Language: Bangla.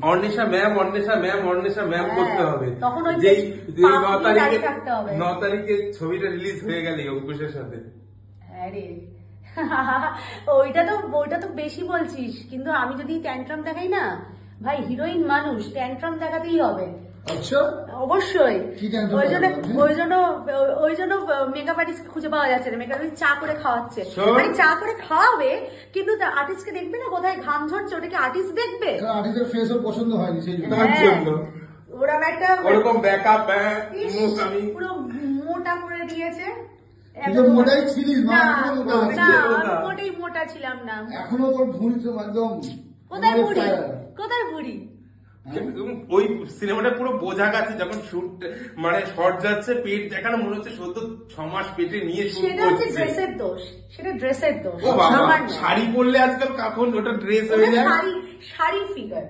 অর্ণিশা ম্যাম অর্ণিশা ম্যাম অর্ণিশা ম্যাম করতে হবে। তখন ওই 9 তারিখে ছবিটা রিলিজ হয়ে গেল অঙ্কুশের সাথে। হ্যাঁ রে ওইটা তো বেশি বলছিস, কিন্তু আমি যদি ট্যান্ট্রাম দেখাই না ভাই, হিরোইন মানুষ ট্যান্ট্রাম দেখাতেই হবে। আচ্ছা অবশ্যই। ওই জন্য মেকআপ আর্টিস্ট খুঁজে পাওয়া যাচ্ছে না, মেকআপ আর্টিস্ট চা করে খাওয়াচ্ছে, মানে চা করে খাওয়াবে কিন্তু আর্টিস্টকে দেখবে না কোথায় ঘাম ঝরছে, ওটাকে আর্টিস্ট দেখবে। আর্টিস্টের ফেস ওর পছন্দ হয়নি সেই জন্য ওরা একটা ওরকম ব্যাকআপ পুরো মোটা করে দিয়েছে। মোটাই ছিলিস মোটেই মোটা ছিলাম না, এখনো তোর ভুঁড়ি একদম। কোথায় ভুঁড়ি, কোথায় ভুঁড়ি? ওই সিনেমাটা পুরো বোঝা গেছে যখন শুট মানে শর্ট যাচ্ছে, পেট দেখানো মনে হচ্ছে সত্য 6 মাস পেটে নিয়ে শুট করছে। সেটা হচ্ছে ড্রেসের দোষ, সেটা ড্রেসের দোষ। ও বাবা, শাড়ি পরলে আজকাল কখন ওটা ড্রেস হয়ে যায়। শাড়ি ফিগার